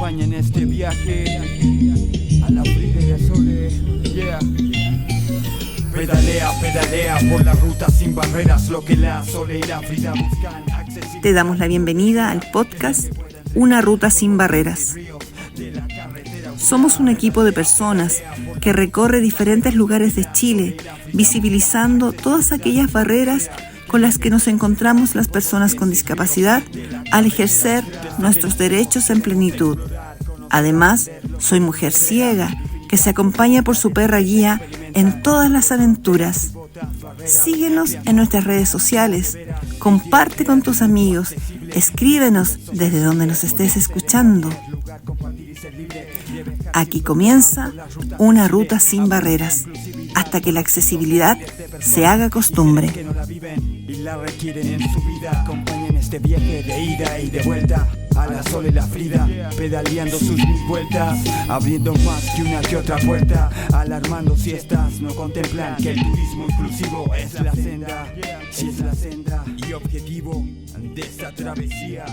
acompaña en este viaje a la orilla de Sole, yeah. Pedalea, pedalea por la ruta sin barreras, lo que la Sole y la Frida buscan. Te damos la bienvenida al podcast Una Ruta Sin Barreras. Somos un equipo de personas que recorre diferentes lugares de Chile, visibilizando todas aquellas barreras con las que nos encontramos las personas con discapacidad al ejercer nuestros derechos en plenitud. Además, soy mujer ciega que se acompaña por su perra guía en todas las aventuras. Síguenos en nuestras redes sociales, comparte con tus amigos, escríbenos desde donde nos estés escuchando. Aquí comienza Una Ruta Sin Barreras, hasta que la accesibilidad se haga costumbre. Y la requieren en su vida, acompañen este viaje de ida y de vuelta a la Sole y la Frida, pedaleando sus 1000 vueltas, abriendo más que una que otra puerta, alarmando si estas no contemplan que el turismo inclusivo es la senda, si es la senda y objetivo de esta travesía,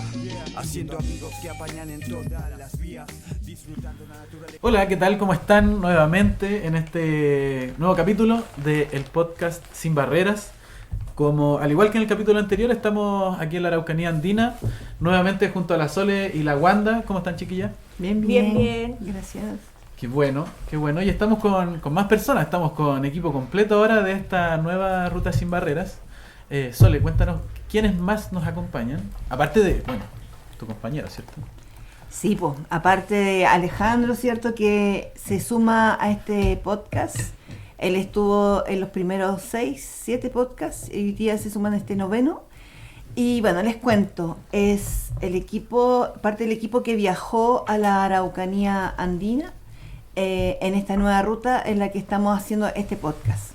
haciendo amigos que apañan en todas las vías, disfrutando la naturaleza. Hola, ¿qué tal? ¿Cómo están nuevamente en este nuevo capítulo del podcast Sin Barreras? Como al igual que en el capítulo anterior, estamos aquí en la Araucanía Andina, nuevamente junto a la Sole y la Wanda. ¿Cómo están, chiquillas? Bien. Gracias. Qué bueno. Y estamos con más personas, estamos con equipo completo ahora de esta nueva Ruta Sin Barreras. Sole, cuéntanos, ¿quiénes más nos acompañan? Aparte de, tu compañero, ¿cierto? Sí, pues, aparte de Alejandro, ¿cierto? Que se suma a este podcast. Él estuvo en los primeros 6-7 podcasts y hoy día se suman a este 9º. Y bueno, les cuento, es el equipo, parte del equipo que viajó a la Araucanía Andina en esta nueva ruta en la que estamos haciendo este podcast.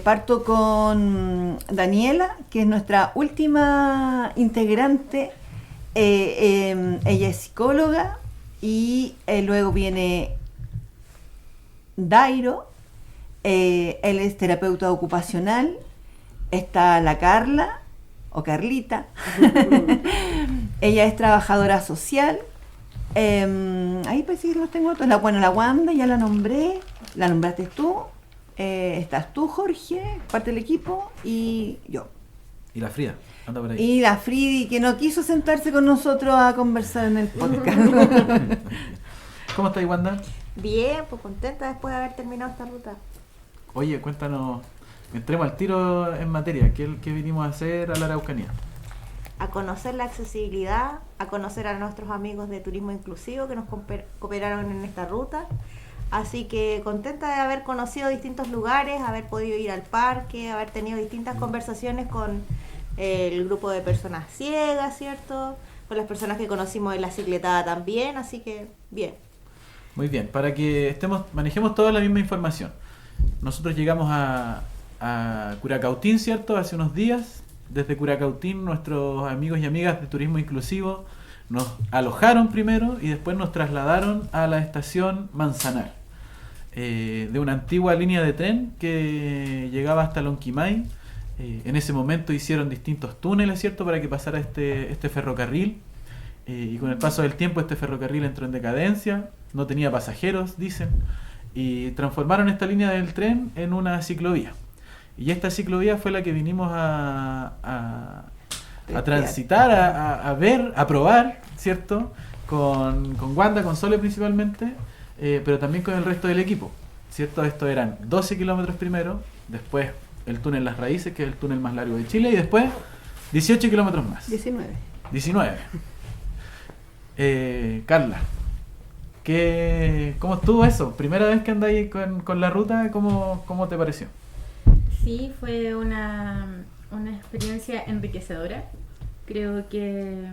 Parto con Daniela, que es nuestra última integrante. Ella es psicóloga y luego viene Dairo. Él es terapeuta ocupacional. Está la Carla o Carlita. Ella es trabajadora social. Ahí pues sí los tengo otros. La Wanda ya la nombré. La nombraste tú. Estás tú, Jorge, parte del equipo, y yo. Y la Frida, anda por ahí. Y la Fridi, que no quiso sentarse con nosotros a conversar en el podcast. ¿Cómo estás, Wanda? Bien, pues contenta después de haber terminado esta ruta. Oye, cuéntanos, entremos al tiro en materia. ¿Qué vinimos a hacer a la Araucanía? A conocer la accesibilidad, a conocer a nuestros amigos de Turismo Inclusivo que nos cooperaron en esta ruta. Así que contenta de haber conocido distintos lugares, haber podido ir al parque, haber tenido distintas conversaciones con el grupo de personas ciegas, ¿cierto? Con las personas que conocimos en la cicletada también, así que bien. Muy bien, para que manejemos toda la misma información. Nosotros llegamos a Curacautín, ¿cierto? Hace unos días. Desde Curacautín, nuestros amigos y amigas de Turismo Inclusivo nos alojaron primero y después nos trasladaron a la estación Manzanar, de una antigua línea de tren que llegaba hasta Lonquimay. En ese momento hicieron distintos túneles, ¿cierto?, para que pasara este ferrocarril, y con el paso del tiempo este ferrocarril entró en decadencia, no tenía pasajeros, dicen, y transformaron esta línea del tren en una ciclovía. Y esta ciclovía fue la que vinimos a transitar, a ver, a probar, ¿cierto? Con Wanda, con Sole principalmente, pero también con el resto del equipo, ¿cierto? Esto eran 12 kilómetros primero, después el túnel Las Raíces, que es el túnel más largo de Chile, y después 18 kilómetros más. 19. Carla, ¿cómo estuvo eso? ¿Primera vez que andáis con la ruta? ¿Cómo te pareció? Sí, fue una experiencia enriquecedora. Creo que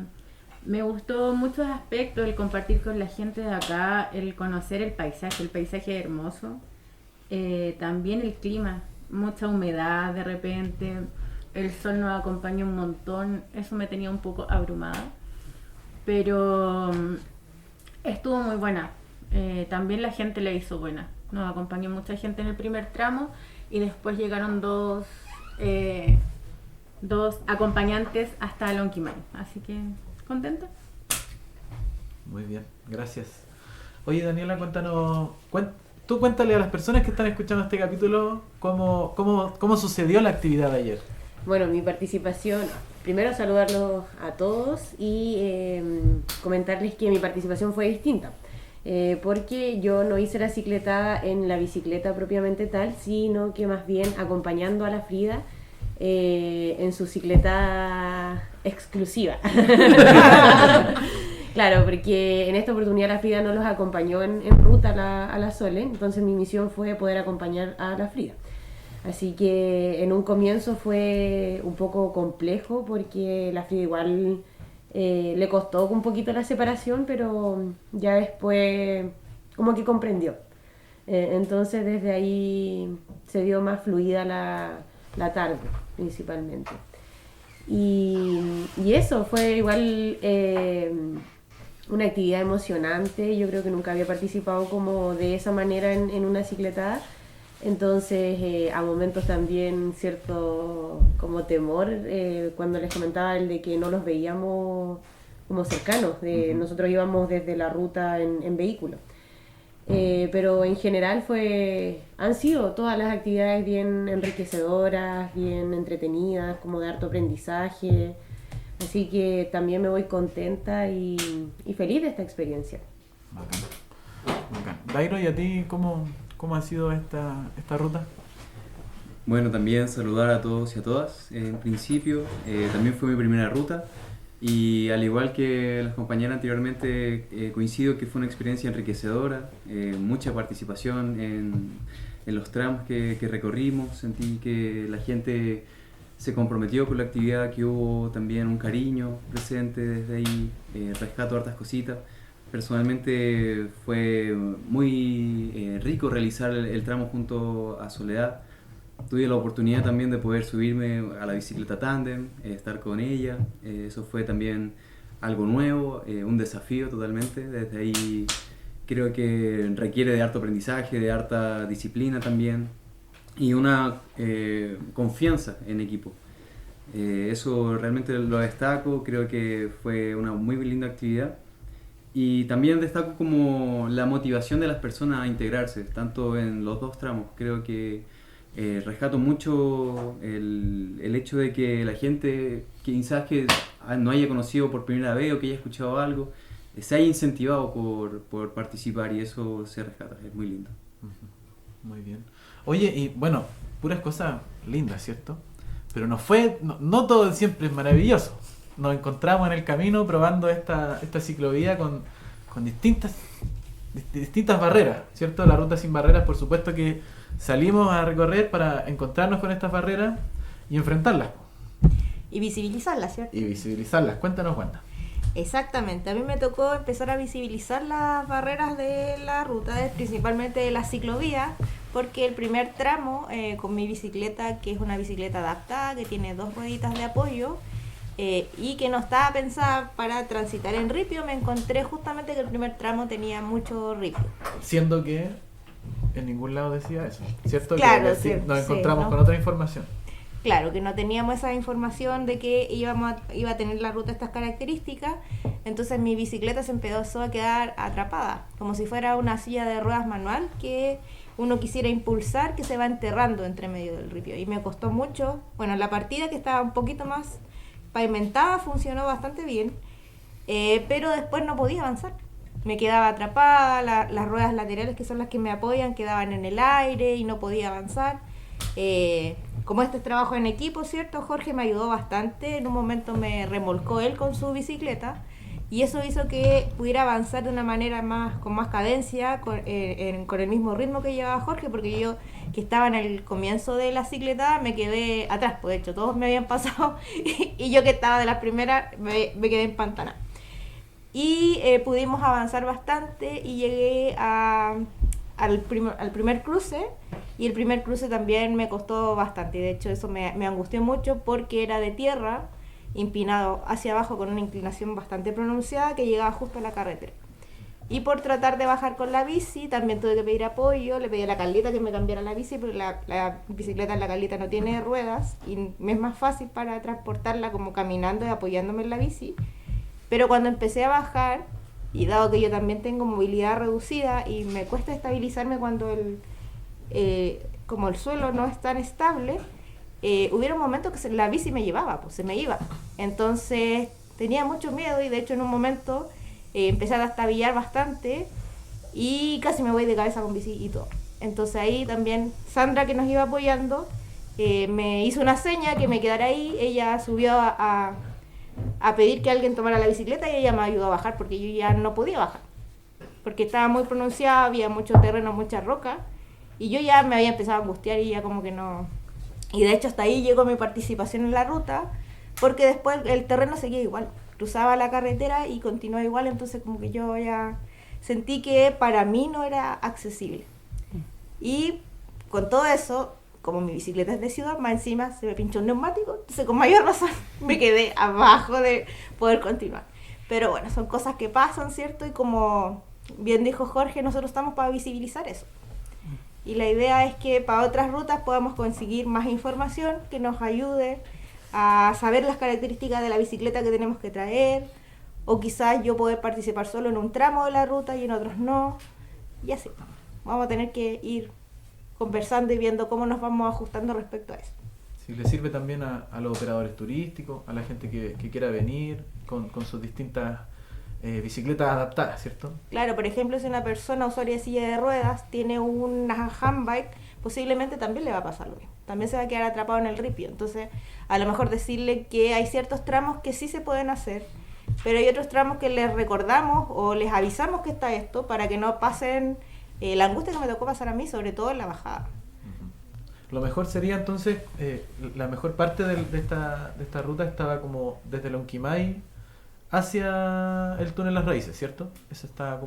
me gustó muchos aspectos, el compartir con la gente de acá, el conocer el paisaje hermoso, también el clima, mucha humedad de repente, el sol nos acompañó un montón, eso me tenía un poco abrumada, pero estuvo muy buena. También la gente la hizo buena, nos acompañó mucha gente en el primer tramo y después llegaron dos acompañantes hasta Lonquimay, así que contenta. Muy bien, gracias. Oye, Daniela, tú cuéntale a las personas que están escuchando este capítulo cómo sucedió la actividad de ayer. Bueno, mi participación, primero saludarlos a todos y comentarles que mi participación fue distinta. Porque yo no hice la cicletada en la bicicleta propiamente tal, sino que más bien acompañando a la Frida en su cicleta exclusiva. Claro, porque en esta oportunidad la Frida no los acompañó en ruta a la Sole, entonces mi misión fue poder acompañar a la Frida. Así que en un comienzo fue un poco complejo porque la Frida igual le costó un poquito la separación, pero ya después como que comprendió. Entonces desde ahí se dio más fluida la tarde principalmente. Y eso fue igual una actividad emocionante. Yo creo que nunca había participado como de esa manera en una cicletada. Entonces, a momentos también cierto como temor, cuando les comentaba el de que no los veíamos como cercanos, nosotros íbamos desde la ruta en vehículo. Pero en general han sido todas las actividades bien enriquecedoras, bien entretenidas, como de harto aprendizaje. Así que también me voy contenta y feliz de esta experiencia. Bacán. Dairo, ¿y a ti cómo ha sido esta ruta? Bueno, también saludar a todos y a todas. En principio, también fue mi primera ruta y al igual que las compañeras anteriormente, coincido que fue una experiencia enriquecedora, mucha participación en los tramos que recorrimos. Sentí que la gente se comprometió con la actividad, que hubo también un cariño presente desde ahí, rescato hartas cositas. Personalmente fue muy rico realizar el tramo junto a Soledad. Tuve la oportunidad también de poder subirme a la bicicleta tándem, estar con ella. Eso fue también algo nuevo, un desafío totalmente. Desde ahí creo que requiere de harto aprendizaje, de harta disciplina también y una confianza en equipo. Eso realmente lo destaco, creo que fue una muy linda actividad. Y también destaco como la motivación de las personas a integrarse, tanto en los dos tramos. Creo que rescato mucho el hecho de que la gente quizás que no haya conocido por primera vez o que haya escuchado algo, se haya incentivado por participar, y eso se rescata, es muy lindo. Muy bien. Oye, y bueno, puras cosas lindas, ¿cierto? Pero no todo siempre es maravilloso. Nos encontramos en el camino probando esta ciclovía con distintas barreras, ¿cierto? La ruta sin barreras, por supuesto que salimos a recorrer para encontrarnos con estas barreras y enfrentarlas. Y visibilizarlas, ¿cierto? Y visibilizarlas. Cuéntanos, Wanda. Exactamente, a mí me tocó empezar a visibilizar las barreras de la ruta, principalmente de la ciclovía, porque el primer tramo con mi bicicleta, que es una bicicleta adaptada, que tiene 2 rueditas de apoyo, y que no estaba pensada para transitar en ripio, me encontré justamente que el primer tramo tenía mucho ripio. Siendo que en ningún lado decía eso, ¿cierto? Claro, que nos encontramos ¿no? con otra información. Claro, que no teníamos esa información de que iba a tener la ruta estas características, entonces mi bicicleta se empezó a quedar atrapada, como si fuera una silla de ruedas manual que uno quisiera impulsar, que se va enterrando entre medio del ripio. Y me costó mucho, bueno, la partida que estaba un poquito más pavimentada funcionó bastante bien, pero después no podía avanzar. Me quedaba atrapada, las ruedas laterales, que son las que me apoyan, quedaban en el aire y no podía avanzar. Como este es trabajo en equipo, ¿cierto? Jorge me ayudó bastante, en un momento me remolcó él con su bicicleta y eso hizo que pudiera avanzar de una manera con más cadencia, con el mismo ritmo que llevaba Jorge, porque yo, que estaba en el comienzo de la cicleta, me quedé atrás, pues de hecho todos me habían pasado y yo, que estaba de las primeras, me quedé empantanada. Y pudimos avanzar bastante y llegué al primer cruce, y el primer cruce también me costó bastante. De hecho eso me angustió mucho porque era de tierra, empinado hacia abajo con una inclinación bastante pronunciada que llegaba justo a la carretera. Y por tratar de bajar con la bici también tuve que pedir apoyo, le pedí a la Carlita que me cambiara la bici, porque la bicicleta en la Carlita no tiene ruedas y me es más fácil para transportarla como caminando y apoyándome en la bici. Pero cuando empecé a bajar, y dado que yo también tengo movilidad reducida y me cuesta estabilizarme cuando como el suelo no es tan estable, hubieron momentos que la bici me llevaba, pues se me iba. Entonces tenía mucho miedo y de hecho en un momento empecé a trastabillar bastante y casi me voy de cabeza con bici y todo. Entonces ahí también Sandra, que nos iba apoyando, me hizo una seña que me quedara ahí. Ella subió a pedir que alguien tomara la bicicleta y ella me ayudó a bajar porque yo ya no podía bajar. Porque estaba muy pronunciada, había mucho terreno, mucha roca y yo ya me había empezado a angustiar y ya como que no... Y de hecho hasta ahí llegó mi participación en la ruta porque después el terreno seguía igual. Cruzaba la carretera y continuaba igual, entonces como que yo ya sentí que para mí no era accesible. Y con todo eso, como mi bicicleta es de ciudad, más encima se me pinchó un neumático, entonces con mayor razón me quedé abajo de poder continuar. Pero bueno, son cosas que pasan, ¿cierto? Y como bien dijo Jorge, nosotros estamos para visibilizar eso. Y la idea es que para otras rutas podamos conseguir más información que nos ayude a saber las características de la bicicleta que tenemos que traer, o quizás yo poder participar solo en un tramo de la ruta y en otros no, y así. Vamos a tener que ir conversando y viendo cómo nos vamos ajustando respecto a eso. Sí, le sirve también a los operadores turísticos, a la gente que quiera venir con sus distintas bicicletas adaptadas, ¿cierto? Claro, por ejemplo, si una persona usuaria de silla de ruedas tiene una handbike, posiblemente también le va a pasar lo mismo. También se va a quedar atrapado en el ripio. Entonces, a lo mejor decirle que hay ciertos tramos que sí se pueden hacer, pero hay otros tramos que les recordamos o les avisamos que está esto para que no pasen la angustia que me tocó pasar a mí, sobre todo en la bajada. Lo mejor sería entonces, la mejor parte de esta ruta estaba como desde Lonquimay hacia el túnel Las Raíces, ¿cierto? Esa estaba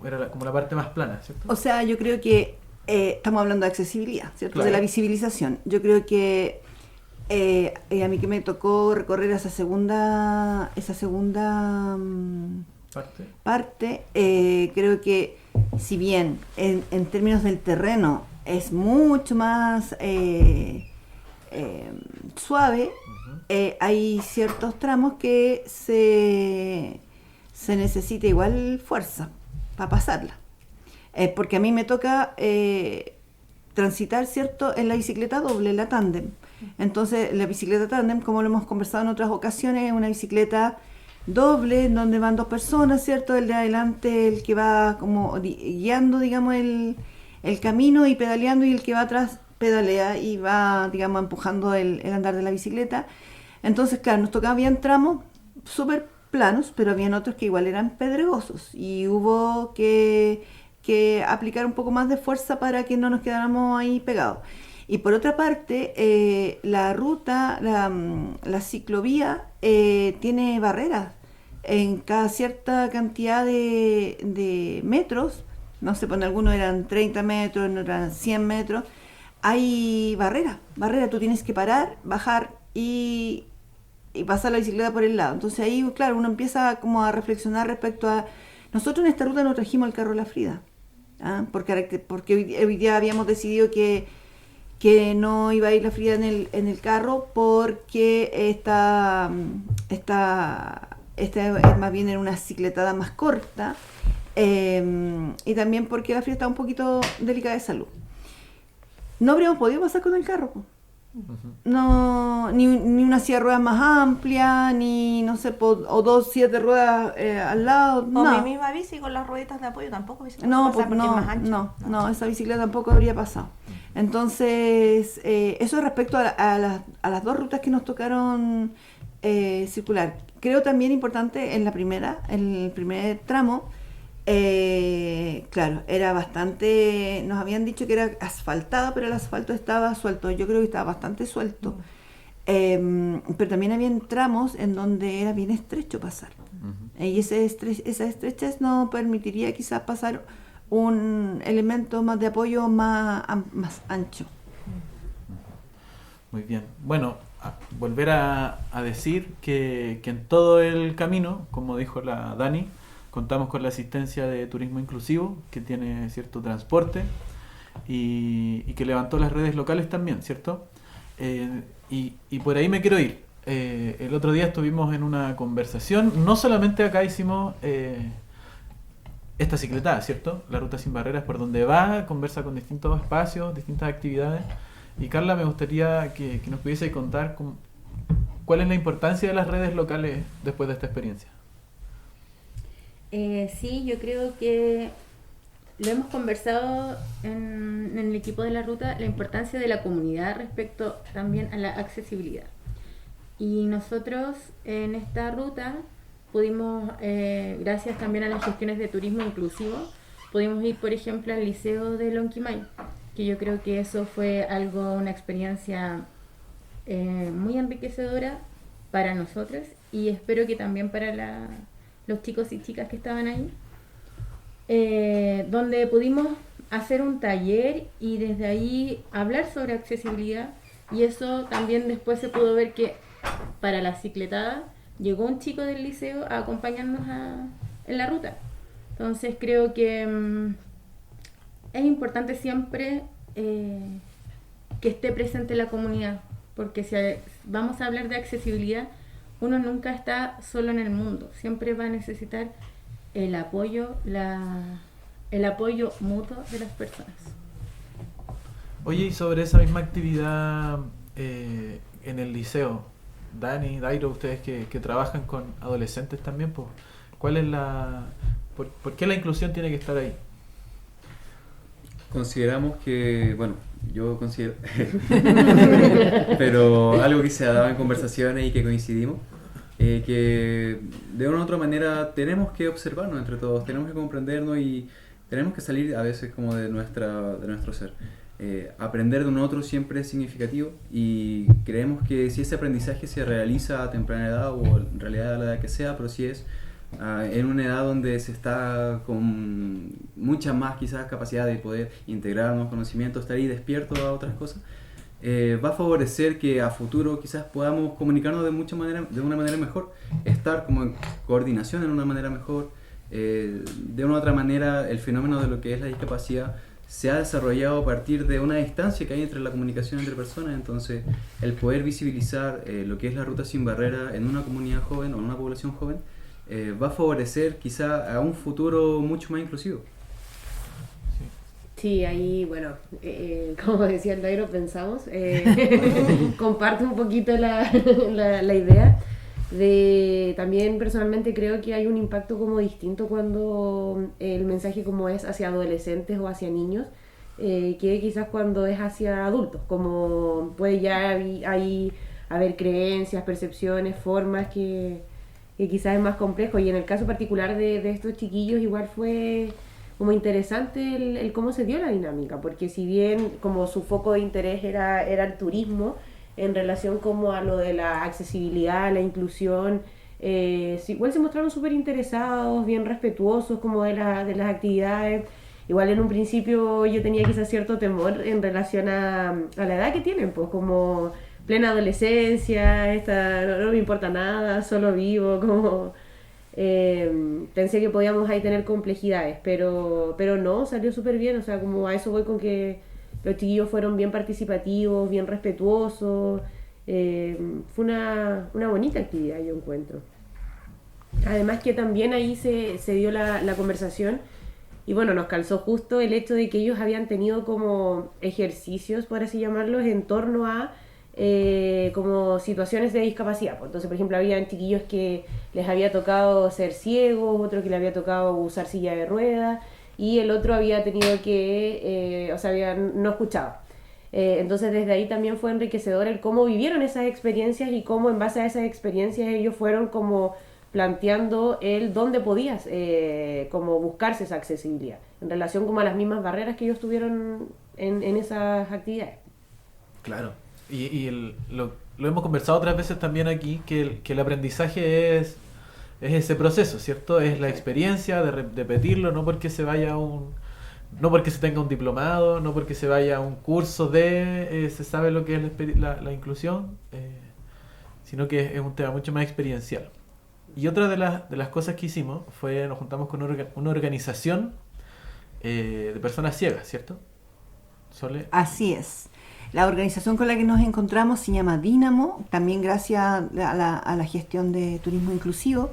era como la parte más plana, ¿cierto? O sea, yo creo que estamos hablando de accesibilidad, ¿cierto? Claro. De la visibilización. Yo creo que a mí que me tocó recorrer esa segunda parte, creo que si bien en términos del terreno es mucho más suave, hay ciertos tramos que se necesita igual fuerza para pasarla. Porque a mí me toca transitar, ¿cierto?, en la bicicleta doble, la tándem. Entonces, la bicicleta tándem, como lo hemos conversado en otras ocasiones, es una bicicleta doble, donde van dos personas, ¿cierto? El de adelante, el que va como guiando, digamos, el camino y pedaleando, y el que va atrás pedalea y va, digamos, empujando el andar de la bicicleta. Entonces, claro, nos tocaba bien tramos súper planos, pero habían otros que igual eran pedregosos y hubo que aplicar un poco más de fuerza para que no nos quedáramos ahí pegados. Y por otra parte, la ruta, la ciclovía tiene barreras en cada cierta cantidad de metros. No sé, pues en algunos eran 30 metros, en otros eran 100 metros. Hay barrera, tú tienes que parar, bajar y pasar la bicicleta por el lado. Entonces ahí, claro, uno empieza como a reflexionar respecto a... Nosotros en esta ruta no trajimos el carro La Frida, porque hoy día habíamos decidido que no iba a ir La Frida en el carro, porque esta es más bien en una cicletada más corta, y también porque La Frida está un poquito delicada de salud. No habríamos podido pasar con el carro, no, ni una silla de ruedas más amplia, ni no sé, o dos sillas de ruedas al lado, O no. mi misma bici con las rueditas de apoyo tampoco hubiese No, pasado porque es más ancha. no, esa bicicleta tampoco habría pasado. Entonces, eso respecto a las dos rutas que nos tocaron circular. Creo también importante en el primer tramo, claro, era bastante, nos habían dicho que era asfaltada, pero el asfalto estaba suelto, yo creo que estaba bastante suelto. Pero también había tramos en donde era bien estrecho pasar. Y esas estrechas no permitiría quizás pasar un elemento más de apoyo más ancho. Muy bien. Bueno, volver a decir que en todo el camino, como dijo la Dani, contamos con la asistencia de Turismo Inclusivo, que tiene cierto transporte y que levantó las redes locales también, ¿cierto? Y por ahí me quiero ir. el otro día estuvimos en una conversación, no solamente acá hicimos esta cicletada, ¿cierto? La Ruta Sin Barreras, por donde va, conversa con distintos espacios, distintas actividades. Y Carla, me gustaría que nos pudiese contar cuál es la importancia de las redes locales después de esta experiencia. Sí, yo creo que lo hemos conversado en el equipo de la ruta, la importancia de la comunidad respecto también a la accesibilidad. Y nosotros en esta ruta pudimos, gracias también a las gestiones de turismo inclusivo, pudimos ir, por ejemplo, al Liceo de Lonquimay, que yo creo que eso fue una experiencia muy enriquecedora para nosotros y espero que también para los chicos y chicas que estaban ahí, donde pudimos hacer un taller y desde ahí hablar sobre accesibilidad, y eso también después se pudo ver que para la cicletada llegó un chico del liceo a acompañarnos en la ruta. Entonces creo que es importante siempre que esté presente la comunidad, porque si vamos a hablar de accesibilidad, uno nunca está solo en el mundo, siempre va a necesitar el apoyo mutuo de las personas. Oye, y sobre esa misma actividad en el liceo, Dani, Dairo, ustedes que trabajan con adolescentes también, pues, ¿cuál es por qué la inclusión tiene que estar ahí? Consideramos que, bueno, yo considero, pero algo que se ha dado en conversaciones y que coincidimos, que de una u otra manera tenemos que observarnos entre todos, tenemos que comprendernos y tenemos que salir a veces como de nuestro ser. Aprender de un otro siempre es significativo y creemos que si ese aprendizaje se realiza a temprana edad o en realidad a la edad que sea, pero si es en una edad donde se está con mucha más quizás capacidad de poder integrar nuevos conocimientos, estar ahí despierto a otras cosas, va a favorecer que a futuro quizás podamos comunicarnos de una manera mejor, estar como en coordinación en una manera mejor. De una u otra manera el fenómeno de lo que es la discapacidad se ha desarrollado a partir de una distancia que hay entre la comunicación entre personas, entonces el poder visibilizar lo que es la Ruta Sin Barreras en una comunidad joven o en una población joven va a favorecer quizá a un futuro mucho más inclusivo. Sí, ahí, bueno, como decía el Dairo, pensamos, comparto un poquito la idea de, también personalmente creo que hay un impacto como distinto cuando el mensaje como es hacia adolescentes o hacia niños, que quizás cuando es hacia adultos, como puede ya haber creencias, percepciones, formas que quizás es más complejo, y en el caso particular de estos chiquillos igual fue como interesante el cómo se dio la dinámica, porque si bien como su foco de interés era el turismo, en relación como a lo de la accesibilidad, la inclusión, igual se mostraron súper interesados, bien respetuosos como de las actividades. Igual en un principio yo tenía quizás cierto temor en relación a la edad que tienen, pues como plena adolescencia, no me importa nada, solo vivo, como pensé que podíamos ahí tener complejidades, pero no, salió súper bien, o sea, como a eso voy con que los chiquillos fueron bien participativos, bien respetuosos, fue una bonita actividad, yo encuentro. Además que también ahí se dio la conversación y bueno, nos calzó justo el hecho de que ellos habían tenido como ejercicios, por así llamarlos, en torno a como situaciones de discapacidad. Entonces, por ejemplo, había chiquillos que les había tocado ser ciegos, otro que les había tocado usar silla de ruedas y el otro había tenido que, no escuchaba. Entonces desde ahí también fue enriquecedor el cómo vivieron esas experiencias y cómo en base a esas experiencias ellos fueron como planteando dónde podías como buscarse esa accesibilidad en relación como a las mismas barreras que ellos tuvieron en esas actividades. Claro, y lo hemos conversado otras veces también aquí, que el aprendizaje es ese proceso, ¿cierto? Es la experiencia de repetirlo, no porque se tenga un diplomado, no porque se vaya a un curso se sabe lo que es la inclusión, sino que es un tema mucho más experiencial. Y otra de las cosas que hicimos fue, nos juntamos con una organización de personas ciegas, ¿cierto? ¿Sole? Así es. La organización con la que nos encontramos se llama Dínamo, también gracias a la gestión de turismo inclusivo.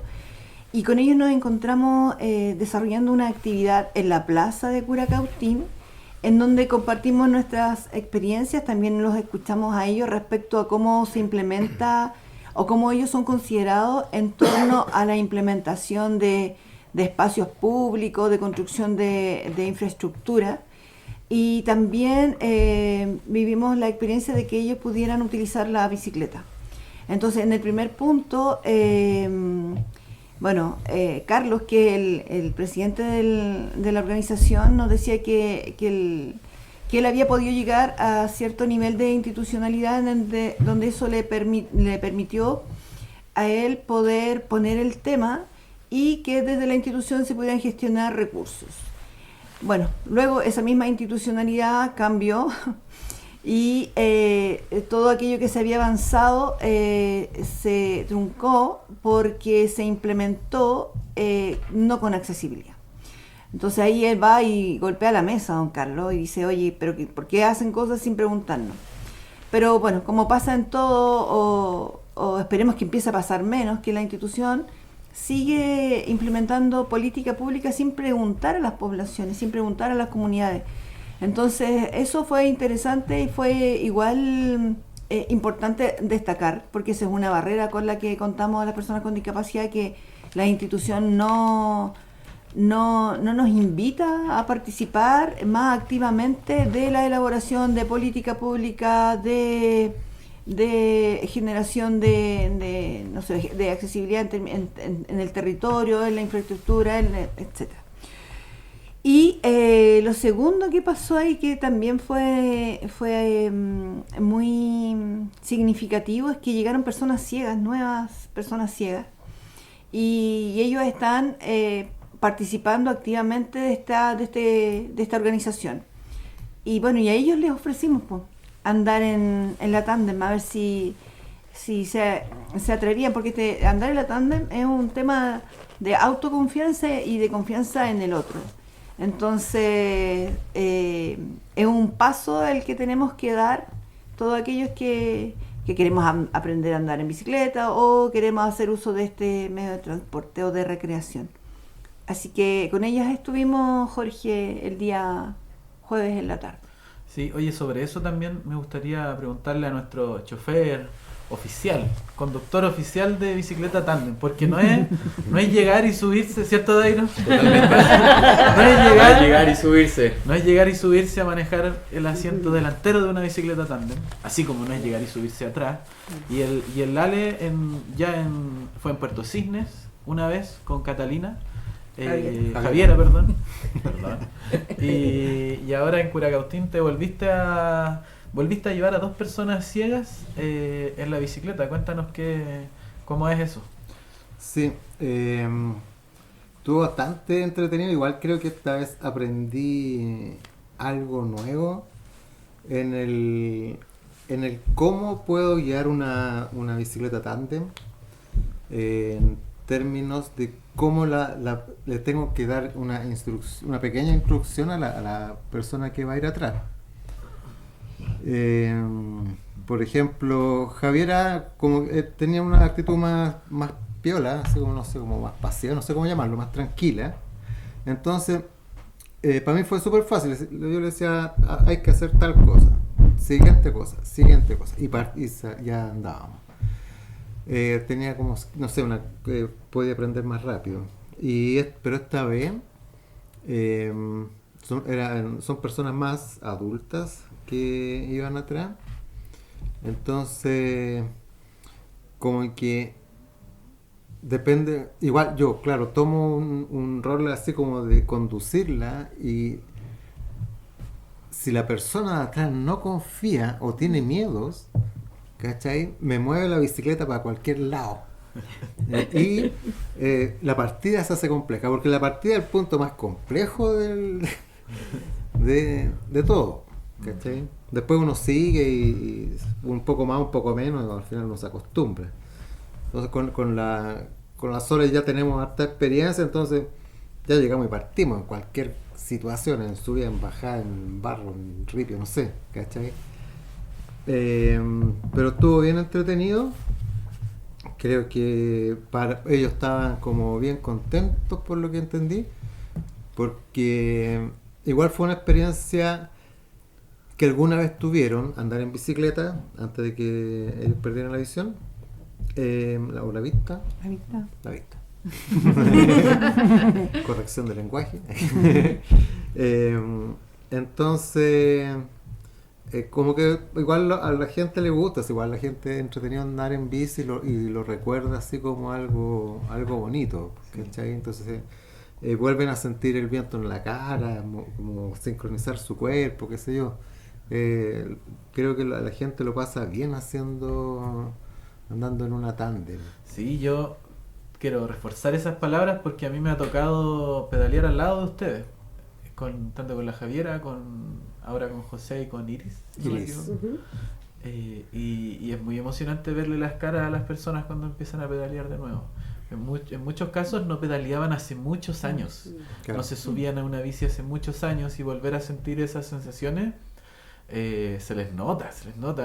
Y con ellos nos encontramos desarrollando una actividad en la plaza de Curacautín, en donde compartimos nuestras experiencias, también los escuchamos a ellos respecto a cómo se implementa o cómo ellos son considerados en torno a la implementación de espacios públicos, de construcción de infraestructura. Y también vivimos la experiencia de que ellos pudieran utilizar la bicicleta. Entonces, en el primer punto, Carlos, que es el presidente de la organización, nos decía que él había podido llegar a cierto nivel de institucionalidad donde eso le permitió a él poder poner el tema y que desde la institución se pudieran gestionar recursos. Bueno, luego esa misma institucionalidad cambió y todo aquello que se había avanzado se truncó porque se implementó no con accesibilidad. Entonces ahí él va y golpea la mesa, don Carlos, y dice, oye, pero ¿por qué hacen cosas sin preguntarnos? Pero bueno, como pasa en todo, o esperemos que empiece a pasar menos, que la institución sigue implementando política pública sin preguntar a las poblaciones, sin preguntar a las comunidades. Entonces eso fue interesante y fue igual importante destacar, porque esa es una barrera con la que contamos a las personas con discapacidad, que la institución no nos invita a participar más activamente de la elaboración de política pública, de generación de accesibilidad en el territorio, en la infraestructura, etcétera. Y lo segundo que pasó ahí, que también fue muy significativo, es que llegaron personas ciegas, nuevas personas ciegas, y ellos están participando activamente de esta organización. Y bueno, y a ellos les ofrecimos andar en la tándem, a ver si se atrevían, porque andar en la tándem es un tema de autoconfianza y de confianza en el otro. Entonces, es un paso el que tenemos que dar todos aquellos que queremos aprender a andar en bicicleta o queremos hacer uso de este medio de transporte o de recreación. Así que con ellas estuvimos, Jorge, el día jueves en la tarde. Sí, oye, sobre eso también me gustaría preguntarle a nuestro chofer oficial, conductor oficial de bicicleta tándem, porque no es llegar y subirse, ¿cierto, Dairo? Totalmente. No es llegar y subirse. No es llegar y subirse a manejar el asiento delantero de una bicicleta tándem, así como no es llegar y subirse atrás. Y el Ale fue en Puerto Cisnes una vez con Catalina. Javiera, perdón. Y ahora en Curacautín te volviste a llevar a 2 personas ciegas en la bicicleta. Cuéntanos cómo es eso. Sí, estuvo bastante entretenido. Igual creo que esta vez aprendí algo nuevo en el cómo puedo guiar una bicicleta tándem, en términos de cómo le tengo que dar una pequeña instrucción a la persona que va a ir atrás. Por ejemplo, Javiera tenía una actitud más piola, así como, no sé, como más pasiva, no sé cómo llamarlo, más tranquila. Entonces, para mí fue súper fácil. Yo le decía, hay que hacer tal cosa, siguiente cosa, y ya andábamos. Tenía como, no sé, podía aprender más rápido. Pero esta vez son personas más adultas que iban atrás. Entonces, como que depende, igual yo, claro, tomo un rol así como de conducirla, y si la persona de atrás no confía o tiene miedos, ¿cachai? Me mueve la bicicleta para cualquier lado. Y la partida se hace compleja, porque la partida es el punto más complejo de todo, ¿cachai? Después uno sigue y un poco más, un poco menos, y al final uno se acostumbra. Entonces con la Sole ya tenemos harta experiencia, entonces ya llegamos y partimos en cualquier situación, en subida, en bajada, en barro, en ripio, no sé, ¿cachai? Pero estuvo bien entretenido. Creo que ellos estaban como bien contentos por lo que entendí, porque igual fue una experiencia que alguna vez tuvieron, andar en bicicleta antes de que ellos perdieran la visión, o la vista. La vista. Corrección de lenguaje. Entonces, como que igual a la gente le gusta, igual la gente entretenido andar en bici y lo recuerda así como algo bonito, ¿cachai? Entonces vuelven a sentir el viento en la cara, como sincronizar su cuerpo, qué sé yo. Creo que la gente lo pasa bien andando en una tándem. Sí, yo quiero reforzar esas palabras porque a mí me ha tocado pedalear al lado de ustedes, tanto con la Javiera, ahora con José y con Iris. Y es muy emocionante verle las caras a las personas cuando empiezan a pedalear de nuevo. En muchos casos no pedaleaban hace muchos años, no se subían a una bici hace muchos años, y volver a sentir esas sensaciones se les nota.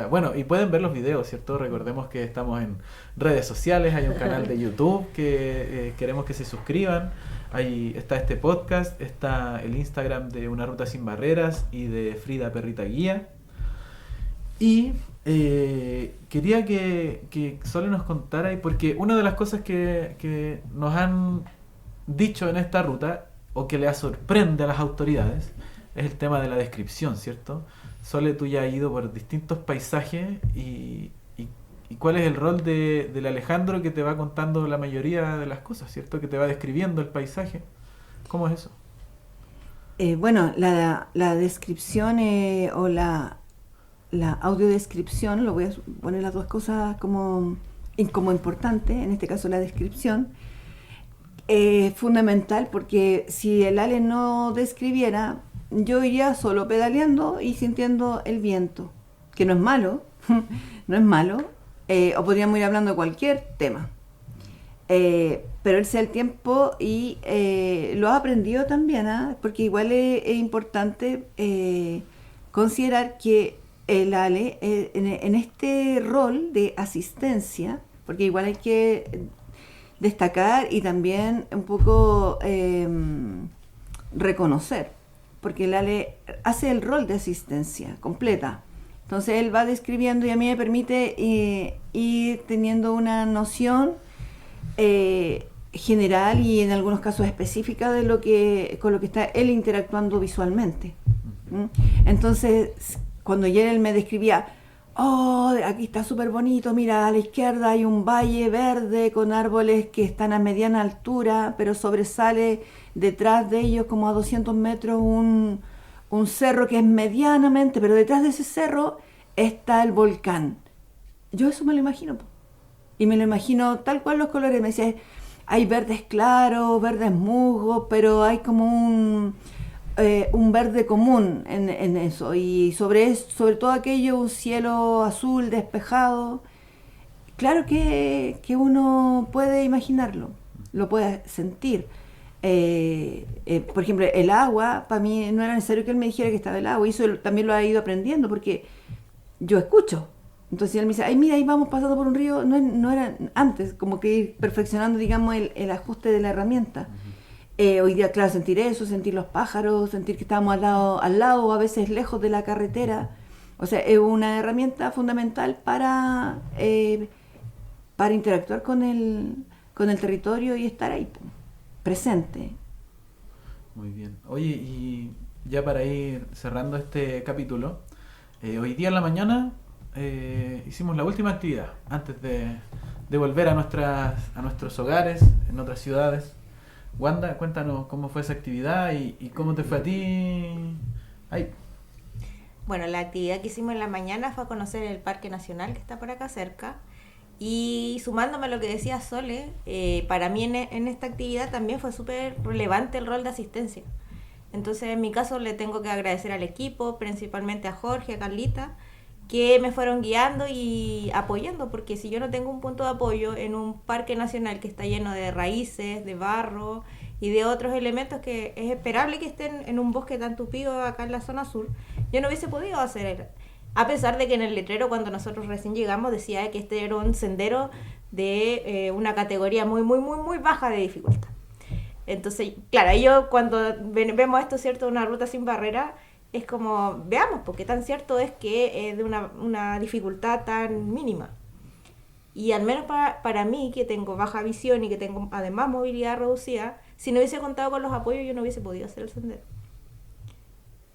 Bueno, y pueden ver los videos, ¿cierto? Recordemos que estamos en redes sociales, hay un canal de YouTube que queremos que se suscriban. Ahí está este podcast, está el Instagram de Una Ruta Sin Barreras y de Frida Perrita Guía. Y quería que Sole nos contara, porque una de las cosas que nos han dicho en esta ruta, o que le sorprende a las autoridades, es el tema de la descripción, ¿cierto? Sole, tú ya has ido por distintos paisajes y cuál es el rol del Alejandro, que te va contando la mayoría de las cosas, ¿cierto? Que te va describiendo el paisaje. ¿Cómo es eso? Bueno, la descripción o la audiodescripción, lo voy a poner las dos cosas como importante, en este caso la descripción, es fundamental, porque si el Ale no describiera, yo iría solo pedaleando y sintiendo el viento, que no es malo, no es malo, o podríamos ir hablando de cualquier tema, pero él se da el tiempo y lo ha aprendido también, porque igual es importante considerar que el Ale en este rol de asistencia, porque igual hay que destacar y también un poco reconocer, porque el Ale hace el rol de asistencia completa. Entonces él va describiendo y a mí me permite ir teniendo una noción general y en algunos casos específica de con lo que está él interactuando visualmente. Entonces, cuando ayer él me describía, aquí está súper bonito, mira, a la izquierda hay un valle verde con árboles que están a mediana altura, pero sobresale detrás de ellos, como a 200 metros, un cerro que es medianamente, pero detrás de ese cerro está el volcán. Yo eso me lo imagino, y me lo imagino tal cual los colores. Me decía, hay verdes claros, verdes musgos, pero hay como un verde común en eso, y sobre todo aquello un cielo azul despejado. Claro que uno puede imaginarlo, lo puede sentir. Por ejemplo, el agua, para mí no era necesario que él me dijera que estaba el agua, y eso también lo ha ido aprendiendo porque yo escucho. Entonces él me dice, ay, mira, ahí vamos pasando por un río. No era antes, como que ir perfeccionando, digamos, el ajuste de la herramienta. Hoy día, claro, sentir eso, sentir los pájaros, sentir que estábamos al lado o a veces lejos de la carretera. O sea, es una herramienta fundamental para interactuar con el territorio y estar ahí, presente. Muy bien. Oye, y ya para ir cerrando este capítulo, hoy día en la mañana hicimos la última actividad antes de volver a nuestros hogares en otras ciudades. Wanda, cuéntanos cómo fue esa actividad y cómo te fue a ti. Ay. Bueno, la actividad que hicimos en la mañana fue a conocer el Parque Nacional que está por acá cerca. Y sumándome a lo que decía Sole, para mí en esta actividad también fue súper relevante el rol de asistencia. Entonces, en mi caso, le tengo que agradecer al equipo, principalmente a Jorge, a Carlita, que me fueron guiando y apoyando, porque si yo no tengo un punto de apoyo en un parque nacional que está lleno de raíces, de barro y de otros elementos que es esperable que estén en un bosque tan tupido acá en la zona sur, yo no hubiese podido hacer A pesar de que en el letrero, cuando nosotros recién llegamos, decía que este era un sendero de una categoría muy, muy, muy, muy baja de dificultad. Entonces, claro, yo cuando vemos esto, ¿cierto? Una ruta sin barrera, es como, veamos, porque tan cierto es que es de una dificultad tan mínima. Y al menos para mí, que tengo baja visión y que tengo además movilidad reducida, si no hubiese contado con los apoyos, yo no hubiese podido hacer el sendero.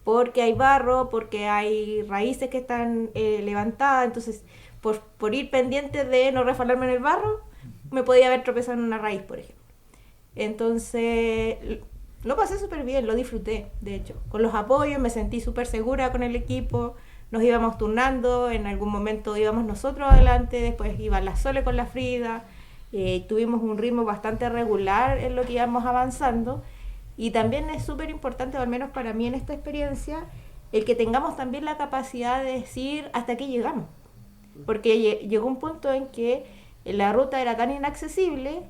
Porque hay barro, porque hay raíces que están levantadas, entonces por ir pendiente de no resbalarme en el barro, me podía haber tropezado en una raíz, por ejemplo. Entonces, lo pasé súper bien, lo disfruté, de hecho. Con los apoyos me sentí súper segura con el equipo, nos íbamos turnando, en algún momento íbamos nosotros adelante, después iba la Sole con la Frida, tuvimos un ritmo bastante regular en lo que íbamos avanzando, y también es súper importante, o al menos para mí en esta experiencia, el que tengamos también la capacidad de decir hasta aquí llegamos, porque llegó un punto en que la ruta era tan inaccesible,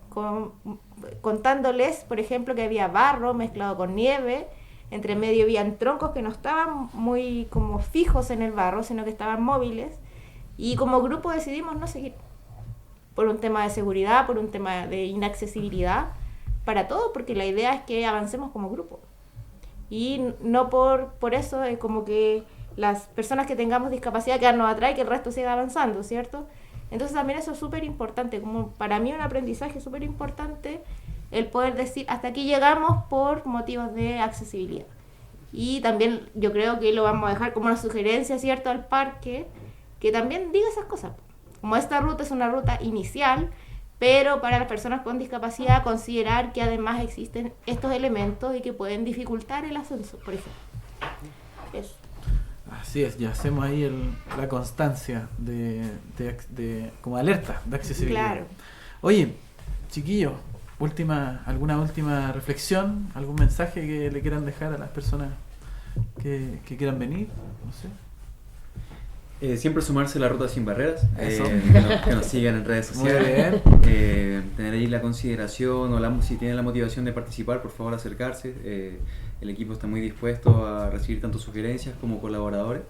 contándoles, por ejemplo, que había barro mezclado con nieve, entre medio habían troncos que no estaban muy como fijos en el barro, sino que estaban móviles, y como grupo decidimos no seguir, por un tema de seguridad, por un tema de inaccesibilidad, para todo, porque la idea es que avancemos como grupo, y no por eso es como que las personas que tengamos discapacidad quedarnos atrás y que el resto siga avanzando, ¿cierto? Entonces también eso es súper importante, como para mí un aprendizaje súper importante, el poder decir hasta aquí llegamos por motivos de accesibilidad. Y también yo creo que lo vamos a dejar como una sugerencia, ¿cierto?, al parque, que también diga esas cosas. Como esta ruta es una ruta inicial, pero para las personas con discapacidad considerar que además existen estos elementos y que pueden dificultar el ascenso, por ejemplo. Eso. Así es, ya hacemos ahí la constancia de como alerta de accesibilidad. Claro. Oye, chiquillos, ¿alguna última reflexión? ¿Algún mensaje que le quieran dejar a las personas que quieran venir? No sé. Siempre sumarse a la ruta sin barreras, Eso. que nos sigan en redes Muy sociales, bien. tener ahí la consideración si tienen la motivación de participar, por favor acercarse. El equipo está muy dispuesto a recibir tanto sugerencias como colaboradores.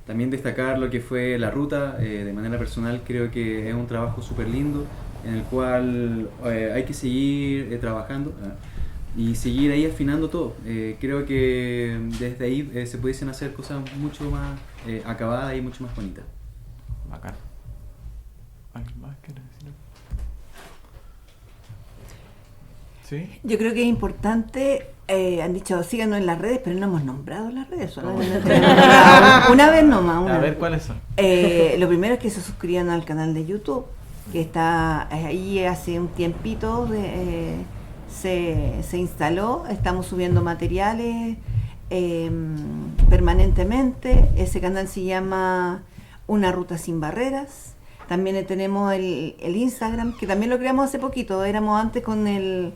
También destacar lo que fue la ruta. De manera personal creo que es un trabajo súper lindo en el cual hay que seguir trabajando y seguir ahí afinando todo. Creo que desde ahí se pudiesen hacer cosas mucho más acabadas y mucho más bonitas. Bacán. ¿Alguien más quiere decir algo? ¿Sí? Yo creo que es importante, han dicho síganos en las redes, pero no hemos nombrado las redes, solamente una vez nomás. A ver, ¿cuáles son? Lo primero es que se suscriban al canal de YouTube, que está ahí hace un tiempito, se instaló, estamos subiendo materiales permanentemente. Ese canal se llama Una Ruta Sin Barreras. También tenemos el Instagram, que también lo creamos hace poquito, éramos antes con el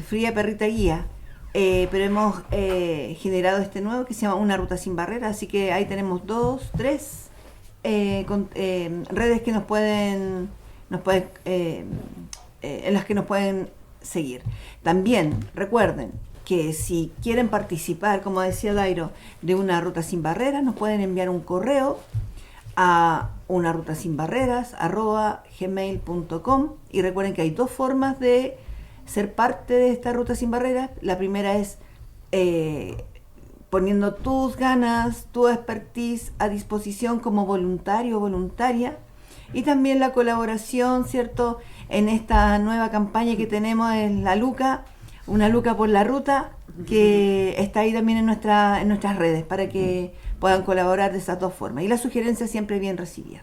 Frida Perrita Guía, pero hemos generado este nuevo que se llama Una Ruta Sin Barreras, así que ahí tenemos 2, 3 redes que en las que nos pueden seguir. También recuerden que si quieren participar, como decía Dairo, de Una Ruta Sin Barreras, nos pueden enviar un correo a unarutasinbarreras@gmail.com, y recuerden que hay 2 formas de ser parte de esta Ruta Sin Barreras. La primera es poniendo tus ganas, tu expertise a disposición como voluntario o voluntaria, y también la colaboración, ¿cierto?, en esta nueva campaña que tenemos, en la Luca, una Luca por la ruta, que está ahí también en nuestras redes, para que puedan colaborar de esas 2 formas. Y la sugerencia siempre bien recibida.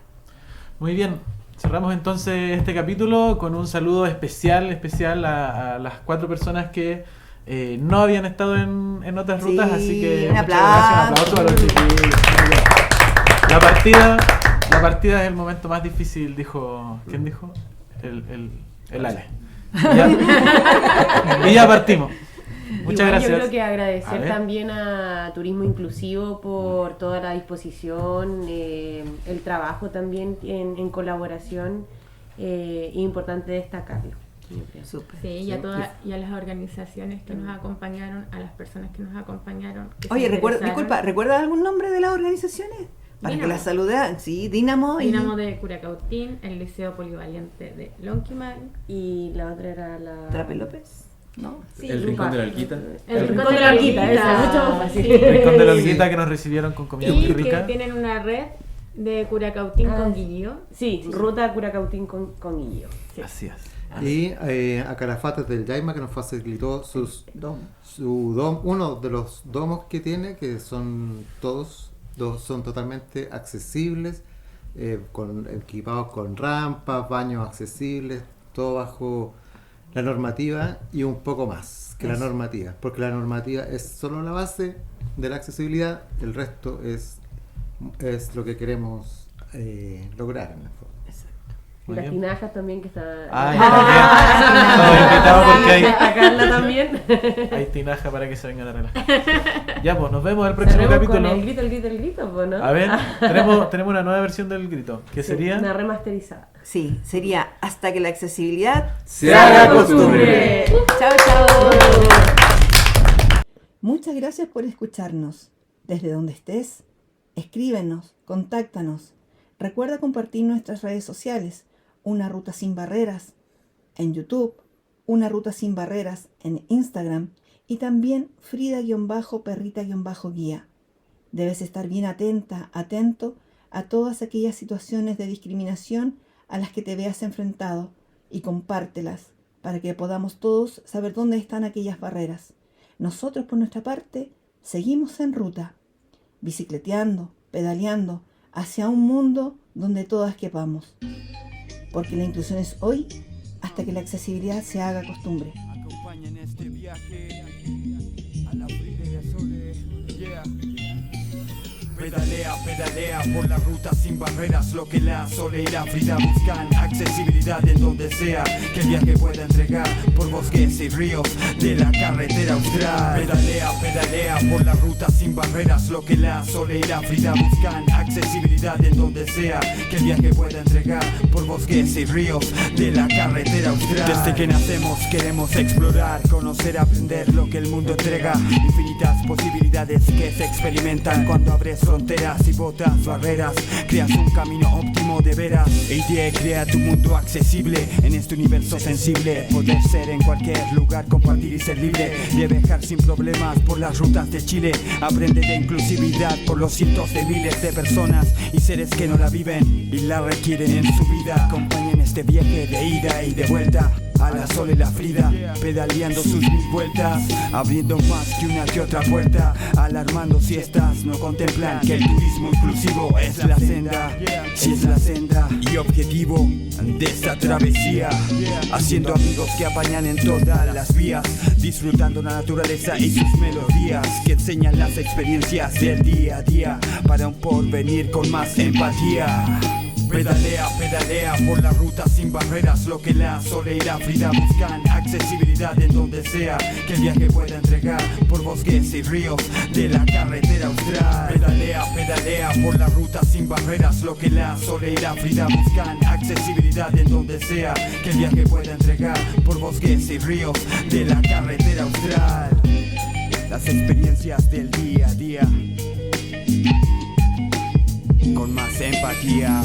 Muy bien. Cerramos entonces este capítulo con un saludo especial a las 4 personas que no habían estado en otras rutas, así que un muchas gracias, un aplauso para los chiquillos. La partida es el momento más difícil, dijo. ¿Quién dijo? El Ale. Y ya partimos. Muchas gracias. Yo creo que agradecer también a Turismo Inclusivo por toda la disposición, el trabajo también en colaboración, importante destacarlo. yo creo. Súper. Sí, y a todas y a las organizaciones que nos acompañaron, a las personas que nos acompañaron. Que Oye, se interesaron. ¿recuerdas algún nombre de las organizaciones? Para que Dínamo. las salude. Sí, Dínamo. Dinamo de Curacautín, el Liceo Polivalente de Lonquimay. Y la otra era la... Trape López. ¿No? Sí, El Rincón de la Olguita. El Rincón de la Olguita, esa, mucho más fácil. sí. El Rincón de la Olguita que nos recibieron con comida muy Y que rica. tienen una red de Curacautín con Guillío. Sí, ruta Curacautín con Guillo. Sí. Así es. Y a Calafates del Yaima, que nos facilitó uno de los domos que tiene, que son son totalmente accesibles, equipados con rampas, baños accesibles, todo bajo la normativa y un poco más que la normativa, porque la normativa es solo la base de la accesibilidad, el resto es lo que queremos lograr en el fondo. Y Muy las bien. tinajas también, que está... Ya también. Estamos invitados porque A Carla también. hay tinaja para que se vengan a relajar. Ya, pues nos vemos en el próximo Cerremos capítulo. con el grito, pues, ¿no? A ver, tenemos una nueva versión del grito. ¿Qué Sí, sería? una remasterizada. Sí, sería hasta que la accesibilidad Se haga costumbre. Chao, chao. Muchas gracias por escucharnos. Desde donde estés, escríbenos, contáctanos. Recuerda compartir nuestras redes sociales, Una Ruta Sin Barreras, en YouTube, Una Ruta Sin Barreras en Instagram y también Frida-perrita-guía. Debes estar bien atento a todas aquellas situaciones de discriminación a las que te veas enfrentado y compártelas para que podamos todos saber dónde están aquellas barreras. Nosotros, por nuestra parte, seguimos en ruta, bicicleteando, pedaleando, hacia un mundo donde todas quepamos. Porque la inclusión es hoy hasta que la accesibilidad se haga costumbre. Acompañen este viaje a la Frida y a Sole. Yeah. Pedalea por la ruta sin barreras, lo que la Sole y la Frida buscan, accesibilidad en donde sea, que el viaje pueda entregar por bosques y ríos de la carretera austral. Pedalea por la ruta sin barreras, lo que la Sole y la Frida buscan, accesibilidad en donde sea, que el viaje pueda entregar por bosques y ríos de la carretera austral. Desde que nacemos queremos explorar, conocer, aprender lo que el mundo entrega, infinitas posibilidades que se experimentan cuando abres fronteras y botas barreras, creas un camino óptimo de veras. ADA crea tu mundo accesible en este universo sensible, poder ser en cualquier lugar, compartir y ser libre, de viajar sin problemas por las rutas de Chile, aprende de inclusividad por los cientos de miles de personas y seres que no la viven y la requieren en su vida. Acompañen este viaje de ida y de vuelta a la Sole y la Frida, pedaleando sus 1000 vueltas, abriendo más que otra puerta, alarmando si estas no contemplan que el turismo inclusivo es la senda, si es la senda y objetivo de esta travesía, haciendo amigos que apañan en todas las vías, disfrutando la naturaleza y sus melodías, que enseñan las experiencias del día a día, para un porvenir con más empatía. Pedalea por la ruta sin barreras, lo que la Sole y la Frida buscan, accesibilidad en donde sea, que el viaje pueda entregar por bosques y ríos de la carretera austral. Pedalea por la ruta sin barreras, lo que la Sole y la Frida buscan, accesibilidad en donde sea, que el viaje pueda entregar por bosques y ríos de la carretera austral. Las experiencias del día a día con más empatía.